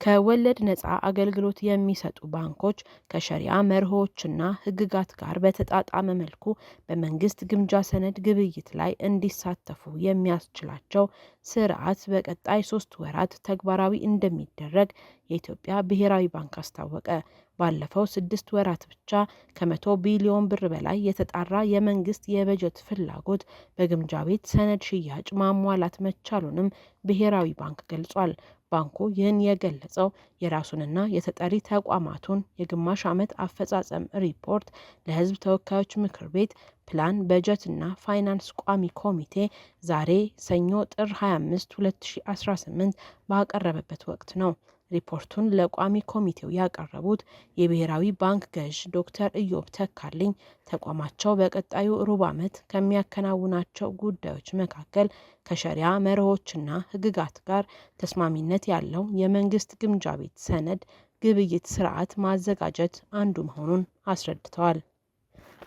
ከወለድ ነፃ አገልግሎት የሚሰጡ ባንኮች ከሸሪዓ መርሆዎችና ሕግጋት ጋር በተጣጣመ መልኩ በመንግስት ግምጃ ሰነድ ግብይት ላይ እንዲሳተፉ የሚያስችላቸው ስርዓት በቀጣይ 3 ወራት ተግባራዊ እንደሚደረግ የኢትዮጵያ ብሔራዊ ባንክ አስታወቀ። ባለፈው 6 ወራት ብቻ ከ100 ቢሊዮን ብር በላይ የተጣራ የመንግስት የበጀት ፍላጎት በግምጃ ቤት ሰነድ ሽያጭ ማሟላት መቻሉንም ብሔራዊ ባንክ ገልጿል። ባንኩ ይህን የገለጸው የራሱንና የተጠሪ ተቋማቱን የግማሽ ዓመት አፈጻጸም ሪፖርት ለሕዝብ ተወካዮች ምክር ቤት ፕላን በጀትና ፋይናንስ ቋሚ ኮሚቴ ዛሬ ሰኞ ጥር 25 2018 ባቀረበበት ወቅት ነው። ሪፖርቱን ለቋሚ ኮሚቴው ያቀረቡት የብሔራዊ ባንክ ገዥ ዶክተር ኢዮብ ተካልኝ ተቋማቸው በቀጣዩ ሩብ ዓመት ከሚያከናውናቸው ጉዳዮች መካከል ከሸሪዓ መርሆችና ሕግጋት ጋር ተስማሚነት ያለው የመንግስት ግምጃ ቤት ሰነድ ግብይት ስርዓት ማዘጋጀት አንዱ መሆኑን አስረድተዋል።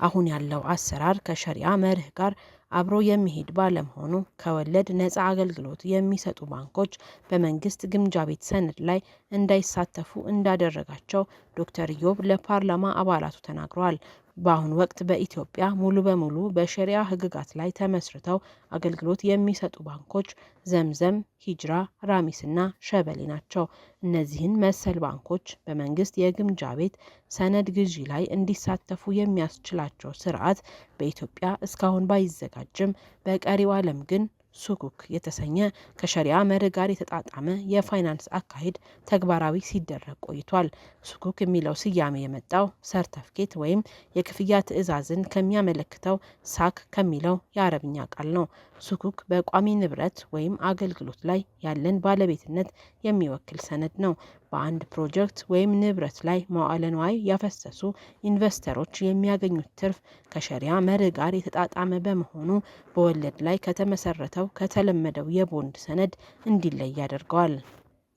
አሁን ያለው አሰራር ከሸሪዓ መርህ ጋር አብሮ የሚሄድ ባለመሆኑ ከወለድ ነፃ አገልግሎት የሚሰጡ ባንኮች በመንግስት ግምጃ ቤት ሰነድ ላይ እንዳይሳተፉ እንዳደረጋቸው ዶክተር ኢዮብ ለፓርላማ አባላቱ ተናግረዋል። በአሁኑ ወቅት በኢትዮጵያ ሙሉ በሙሉ በሸሪዓ ሕግጋት ላይ ተመስርተው አገልግሎት የሚሰጡ ባንኮች ዘምዘም፣ ሂጅራ፣ ራሚስና ሸበሌ ናቸው። እነዚህን መሰል ባንኮች በመንግስት የግምጃ ቤት ሰነድ ግዢ ላይ እንዲሳተፉ የሚያስችላቸው ስርዓት በኢትዮጵያ እስካሁን ባይዘጋጅም በቀሪው ዓለም ግን ሱኩክ የተሰኘ ከሸሪዓ መርህ ጋር የተጣጣመ የፋይናንስ አካሄድ ተግባራዊ ሲደረግ ቆይቷል። ሱኩክ የሚለው ስያሜ የመጣው ሰርተፍኬት ወይም የክፍያ ትዕዛዝን ከሚያመለክተው ሳክ ከሚለው የአረብኛ ቃል ነው። ሱኩክ በቋሚ ንብረት ወይም አገልግሎት ላይ ያለን ባለቤትነት የሚወክል ሰነድ ነው። በአንድ ፕሮጀክት ወይም ንብረት ላይ መዋዕለ ንዋይ ያፈሰሱ ኢንቨስተሮች የሚያገኙት ትርፍ ከሸሪዓ መርህ ጋር የተጣጣመ በመሆኑ በወለድ ላይ ከተመሰረተው ከተለመደው የቦንድ ሰነድ እንዲለይ ያደርገዋል።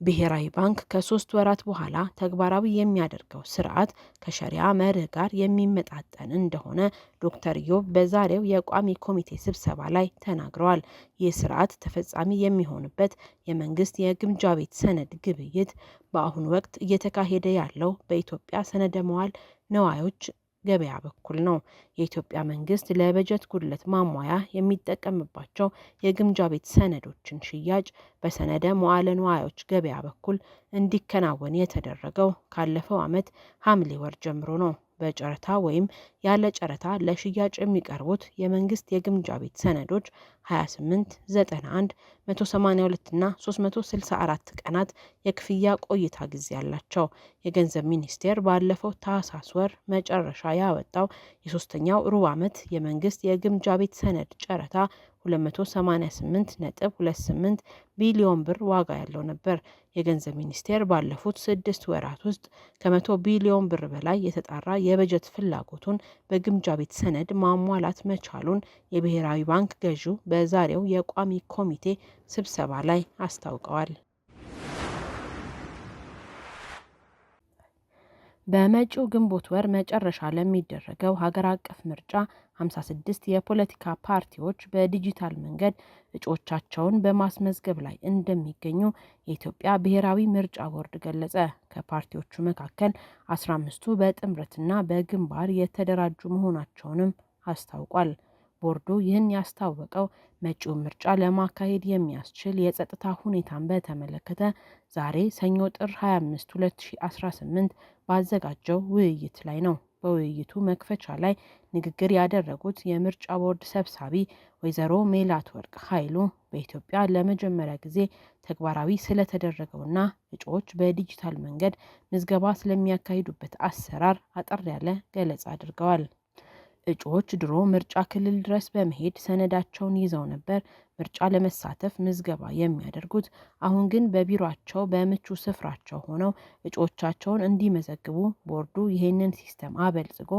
ብሔራዊ ባንክ ከ3 ወራት በኋላ ተግባራዊ የሚያደርገው ስርዓት ከሸሪዓ መርህ ጋር የሚመጣጠን እንደሆነ ዶክተር ኢዮብ በዛሬው የቋሚ ኮሚቴ ስብሰባ ላይ ተናግረዋል። ይህ ስርዓት ተፈጻሚ የሚሆንበት የመንግስት የግምጃ ቤት ሰነድ ግብይት በአሁኑ ወቅት እየተካሄደ ያለው በኢትዮጵያ ሰነደ መዋዕለ ንዋዮች ገበያ በኩል ነው። የኢትዮጵያ መንግስት ለበጀት ጉድለት ማሟያ የሚጠቀምባቸው የግምጃ ቤት ሰነዶችን ሽያጭ በሰነደ መዋዕለ ንዋዮች ገበያ በኩል እንዲከናወን የተደረገው ካለፈው ዓመት ሐምሌ ወር ጀምሮ ነው። በጨረታ ወይም ያለ ጨረታ ለሽያጭ የሚቀርቡት የመንግስት የግምጃ ቤት ሰነዶች 28፣ 91፣ 182 እና 364 ቀናት የክፍያ ቆይታ ጊዜ ያላቸው። የገንዘብ ሚኒስቴር ባለፈው ታህሳስ ወር መጨረሻ ያወጣው የሶስተኛው ሩብ ዓመት የመንግስት የግምጃ ቤት ሰነድ ጨረታ 288.28 ቢሊዮን ብር ዋጋ ያለው ነበር። የገንዘብ ሚኒስቴር ባለፉት 6 ወራት ውስጥ ከ100 ቢሊዮን ብር በላይ የተጣራ የበጀት ፍላጎቱን በግምጃ ቤት ሰነድ ማሟላት መቻሉን የብሔራዊ ባንክ ገዢው በዛሬው የቋሚ ኮሚቴ ስብሰባ ላይ አስታውቀዋል። በመጪው ግንቦት ወር መጨረሻ ለሚደረገው ሀገር አቀፍ ምርጫ 56 የፖለቲካ ፓርቲዎች በዲጂታል መንገድ እጩዎቻቸውን በማስመዝገብ ላይ እንደሚገኙ የኢትዮጵያ ብሔራዊ ምርጫ ቦርድ ገለጸ። ከፓርቲዎቹ መካከል 15ቱ በጥምረትና በግንባር የተደራጁ መሆናቸውንም አስታውቋል። ቦርዱ ይህን ያስታወቀው መጪውን ምርጫ ለማካሄድ የሚያስችል የጸጥታ ሁኔታን በተመለከተ ዛሬ ሰኞ ጥር 25 2018 ባዘጋጀው ውይይት ላይ ነው። በውይይቱ መክፈቻ ላይ ንግግር ያደረጉት የምርጫ ቦርድ ሰብሳቢ ወይዘሮ ሜላትወርቅ ኃይሉ በኢትዮጵያ ለመጀመሪያ ጊዜ ተግባራዊ ስለተደረገውና እጩዎች በዲጂታል መንገድ ምዝገባ ስለሚያካሂዱበት አሰራር አጠር ያለ ገለጻ አድርገዋል። እጩዎች ድሮ ምርጫ ክልል ድረስ በመሄድ ሰነዳቸውን ይዘው ነበር ምርጫ ለመሳተፍ ምዝገባ የሚያደርጉት። አሁን ግን በቢሮአቸው በምቹ ስፍራቸው ሆነው እጩዎቻቸውን እንዲመዘግቡ ቦርዱ ይህንን ሲስተም አበልጽጎ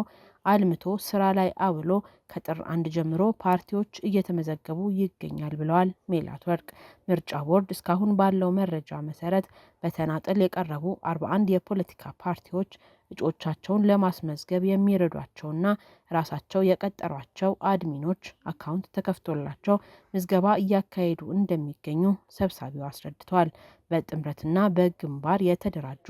አልምቶ ስራ ላይ አውሎ ከጥር 1 ጀምሮ ፓርቲዎች እየተመዘገቡ ይገኛል ብለዋል ሜላትወርቅ። ምርጫ ቦርድ እስካሁን ባለው መረጃ መሰረት በተናጠል የቀረቡ 41 የፖለቲካ ፓርቲዎች እጩዎቻቸውን ለማስመዝገብ የሚረዷቸውና ራሳቸው የቀጠሯቸው አድሚኖች አካውንት ተከፍቶላቸው ምዝገባ እያካሄዱ እንደሚገኙ ሰብሳቢው አስረድተዋል። በጥምረትና በግንባር የተደራጁ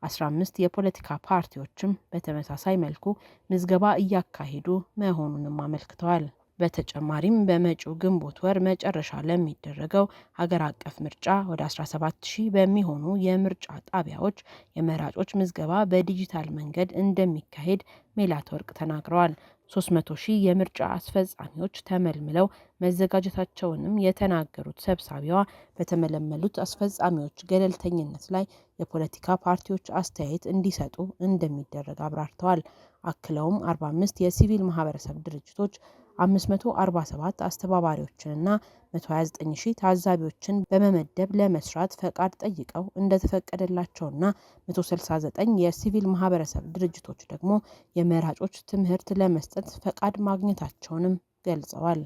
15 የፖለቲካ ፓርቲዎችም በተመሳሳይ መልኩ ምዝገባ እያካሄዱ መሆኑንም አመልክተዋል። በተጨማሪም በመጪው ግንቦት ወር መጨረሻ ለሚደረገው ሀገር አቀፍ ምርጫ ወደ 17,000 በሚሆኑ የምርጫ ጣቢያዎች የመራጮች ምዝገባ በዲጂታል መንገድ እንደሚካሄድ ሜላትወርቅ ተናግረዋል። 300,000 የምርጫ አስፈጻሚዎች ተመልምለው መዘጋጀታቸውንም የተናገሩት ሰብሳቢዋ በተመለመሉት አስፈጻሚዎች ገለልተኝነት ላይ የፖለቲካ ፓርቲዎች አስተያየት እንዲሰጡ እንደሚደረግ አብራርተዋል። አክለውም 45 የሲቪል ማህበረሰብ ድርጅቶች 547 አስተባባሪዎችንና 129,000 ታዛቢዎችን በመመደብ ለመስራት ፈቃድ ጠይቀው እንደተፈቀደላቸውና 169 የሲቪል ማህበረሰብ ድርጅቶች ደግሞ የመራጮች ትምህርት ለመስጠት ፈቃድ ማግኘታቸውንም ገልጸዋል።